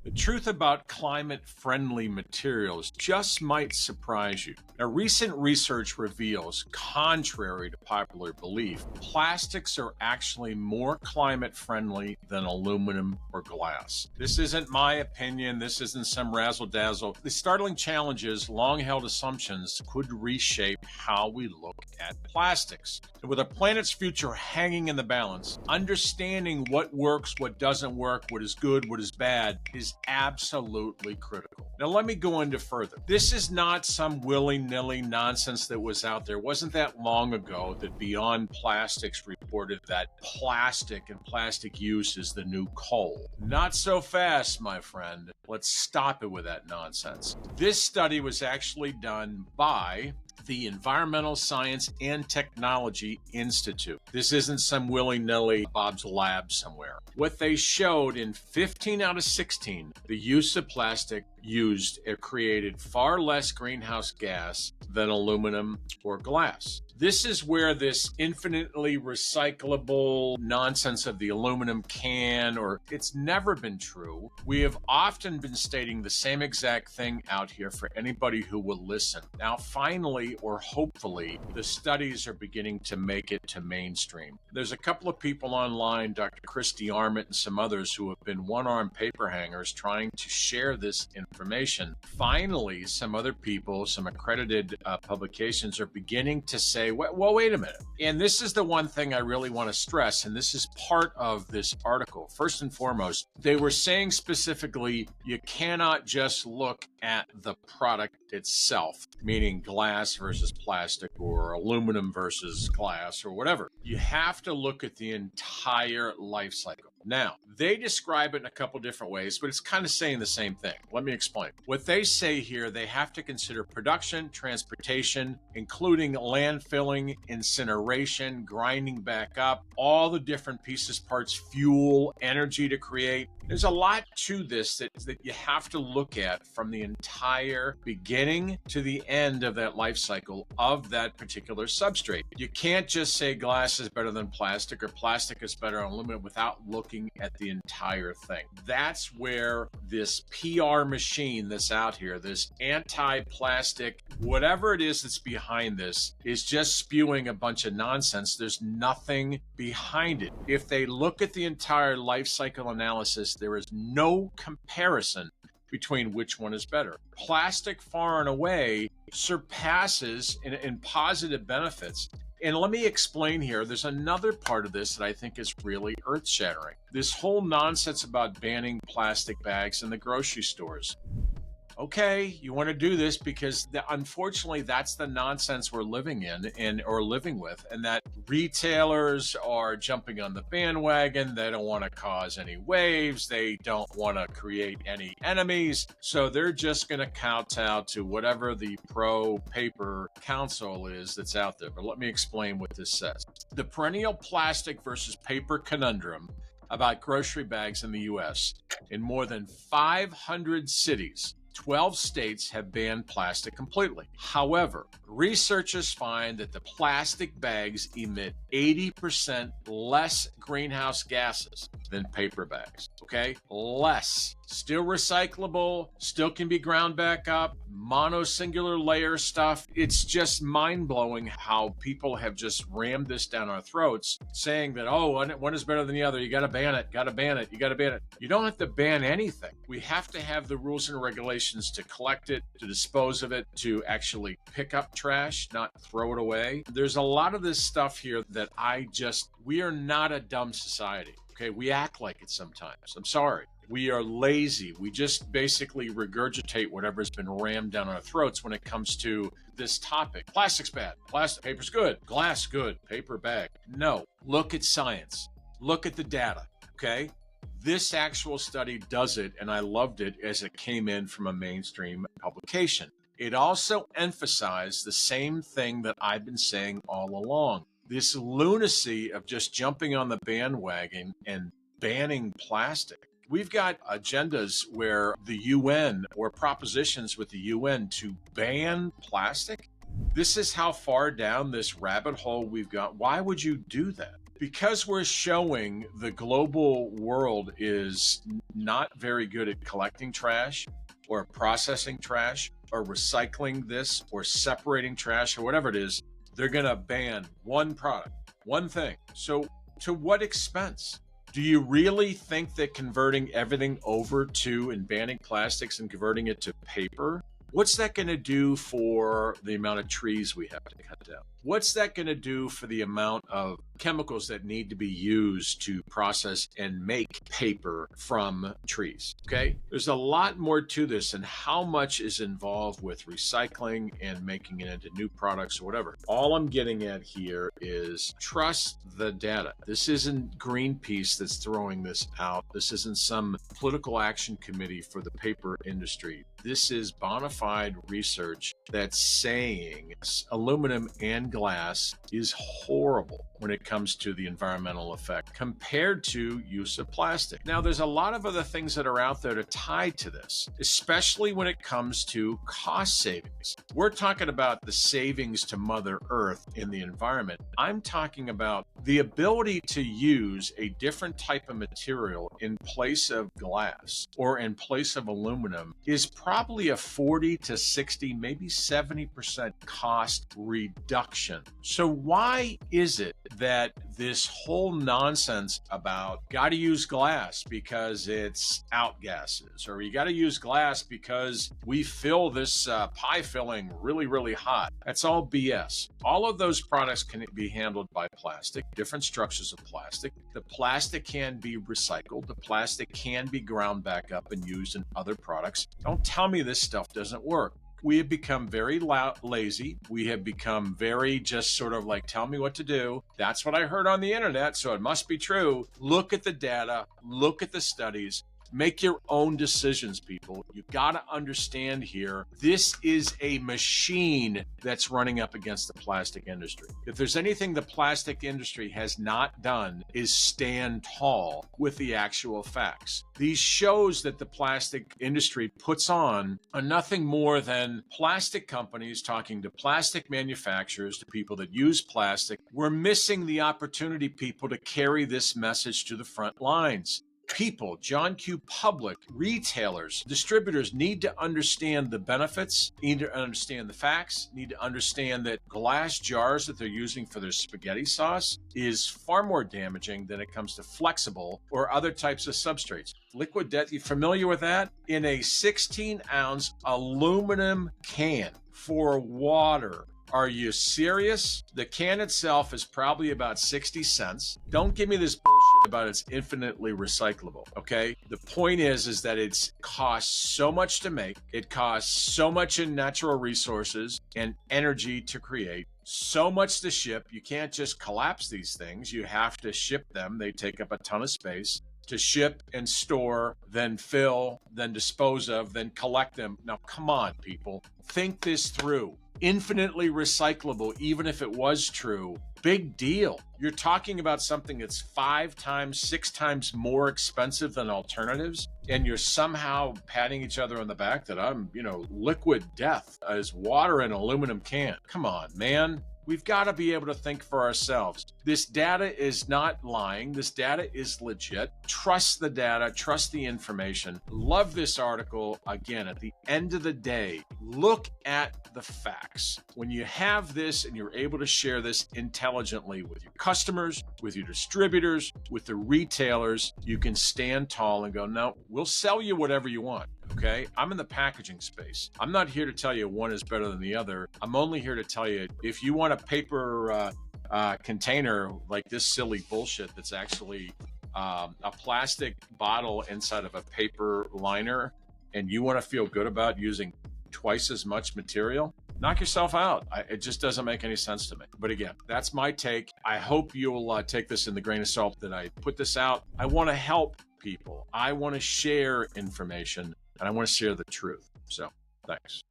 The truth about climate-friendly materials just might surprise you. Now, recent research reveals, contrary to popular belief, plastics are actually more climate-friendly than aluminum or glass. This isn't my opinion. This isn't some razzle-dazzle. The startling challenges, long-held assumptions could reshape how we look at plastics. And with our planet's future hanging in the balance, understanding what works, what doesn't work, what is good, what is bad is absolutely critical. Now, let me go into further. This is not some willy-nilly nonsense that was out there. It wasn't that long ago that Beyond Plastics reported that plastic and plastic use is the new coal. Not so fast, my friend. Let's stop it with that nonsense. This study was actually done by the Environmental Science and Technology Institute. This isn't some willy-nilly Bob's Lab somewhere. What they showed in 15 out of 16, the use of plastic created far less greenhouse gas than aluminum or glass. This is where this infinitely recyclable nonsense of the aluminum can, or it's never been true. We have often been stating the same exact thing out here for anybody who will listen. Now, finally, or hopefully, the studies are beginning to make it to mainstream. There's a couple of people online, Dr. Christy Arment and some others, who have been one-armed paper hangers trying to share this information. Finally, some other people, some accredited publications are beginning to say, well, wait a minute. And this is the one thing I really want to stress, and this is part of this article. First and foremost, they were saying specifically, you cannot just look at the product itself, meaning glass versus plastic or aluminum versus glass or whatever. You have to look at the entire life cycle. Now, they describe it in a couple different ways, but it's kind of saying the same thing. Let me explain. What they say here, they have to consider production, transportation, including landfilling, incineration, grinding back up, all the different pieces, parts, fuel, energy to create. There's a lot to this that you have to look at from the entire beginning to the end of that life cycle of that particular substrate. You can't just say glass is better than plastic or plastic is better than aluminum without looking at the entire thing. That's where this PR machine that's out here, this anti-plastic, whatever it is that's behind this, is just spewing a bunch of nonsense. There's nothing behind it. If they look at the entire life cycle analysis, there is no comparison between which one is better. Plastic far and away surpasses in positive benefits. And let me explain here, there's another part of this that I think is really earth-shattering. This whole nonsense about banning plastic bags in the grocery stores. Okay, you want to do this because unfortunately that's the nonsense we're living in or living with, and that retailers are jumping on the bandwagon. They don't want to cause any waves. They don't want to create any enemies. So they're just going to kowtow to whatever the pro-paper council is that's out there. But let me explain what this says. The perennial plastic versus paper conundrum about grocery bags in the U.S. In more than 500 cities, 12 states have banned plastic completely. However, researchers find that the plastic bags emit 80% less greenhouse gases than paper bags. Okay? Less. Still recyclable, still can be ground back up, mono-singular layer stuff. It's just mind-blowing how people have just rammed this down our throats, saying that, oh, one is better than the other. You got to ban it, got to ban it, you got to ban it. You don't have to ban anything. We have to have the rules and regulations to collect it, to dispose of it, to actually pick up trash, not throw it away. There's a lot of this stuff here that we are not a dumb society. Okay, we act like it sometimes. I'm sorry. We are lazy. We just basically regurgitate whatever's been rammed down our throats when it comes to this topic. Plastic's bad. Paper's good. Glass good. Paper bad. No. Look at science. Look at the data. Okay? This actual study does it, and I loved it as it came in from a mainstream publication. It also emphasized the same thing that I've been saying all along. This lunacy of just jumping on the bandwagon and banning plastic. We've got agendas where the UN or propositions with the UN to ban plastic. This is how far down this rabbit hole we've got. Why would you do that? Because we're showing the global world is not very good at collecting trash or processing trash or recycling this or separating trash or whatever it is, they're going to ban one product, one thing. So to what expense? Do you really think that converting everything over to and banning plastics and converting it to paper, what's that going to do for the amount of trees we have to cut down? What's that going to do for the amount of chemicals that need to be used to process and make paper from trees? Okay, there's a lot more to this, and how much is involved with recycling and making it into new products or whatever. All I'm getting at here is trust the data. This isn't Greenpeace that's throwing this out. This isn't some political action committee for the paper industry. This is bona fide research that's saying aluminum and glass is horrible when it comes to the environmental effect compared to use of plastic. Now, there's a lot of other things that are out there to tie to this, especially when it comes to cost savings. We're talking about the savings to Mother Earth in the environment. I'm talking about the ability to use a different type of material in place of glass or in place of aluminum is probably a 40 to 60, maybe 70% cost reduction. So why is it that this whole nonsense about got to use glass because it's outgases, or you got to use glass because we fill this pie filling really, really hot? That's all BS. All of those products can be handled by plastic, different structures of plastic. The plastic can be recycled. The plastic can be ground back up and used in other products. Don't tell me this stuff doesn't work. We have become very lazy. We have become very just sort of like, tell me what to do. That's what I heard on the internet, so it must be true. Look at the data, look at the studies. Make your own decisions, people. You got to understand here, this is a machine that's running up against the plastic industry. If there's anything the plastic industry has not done is stand tall with the actual facts. These shows that the plastic industry puts on are nothing more than plastic companies talking to plastic manufacturers, to people that use plastic. We're missing the opportunity, people, to carry this message to the front lines. People, John Q. Public, retailers, distributors need to understand the benefits, need to understand the facts, need to understand that glass jars that they're using for their spaghetti sauce is far more damaging than it comes to flexible or other types of substrates. Liquid death, you familiar with that? In a 16-ounce aluminum can for water. Are you serious? The can itself is probably about 60 cents. Don't give me this bullshit about it's infinitely recyclable, okay? The point is that it's costs so much to make. It costs so much in natural resources and energy to create. So much to ship. You can't just collapse these things. You have to ship them. They take up a ton of space to ship and store, then fill, then dispose of, then collect them. Now, come on, people. Think this through. Infinitely recyclable, even if it was true, big deal. You're talking about something that's 5 times, 6 times more expensive than alternatives, and you're somehow patting each other on the back that I'm, liquid death as water in an aluminum can. Come on, man. We've got to be able to think for ourselves. This data is not lying. This data is legit. Trust the data. Trust the information. Love this article. Again, at the end of the day, look at the facts. When you have this and you're able to share this intelligently with your customers, with your distributors, with the retailers, you can stand tall and go, no, we'll sell you whatever you want. Okay, I'm in the packaging space. I'm not here to tell you one is better than the other. I'm only here to tell you if you want a paper container like this silly bullshit that's actually a plastic bottle inside of a paper liner, and you want to feel good about using twice as much material, knock yourself out. It just doesn't make any sense to me. But again, that's my take. I hope you'll take this in the grain of salt that I put this out. I want to help people. I want to share information. And I want to share the truth. So, thanks.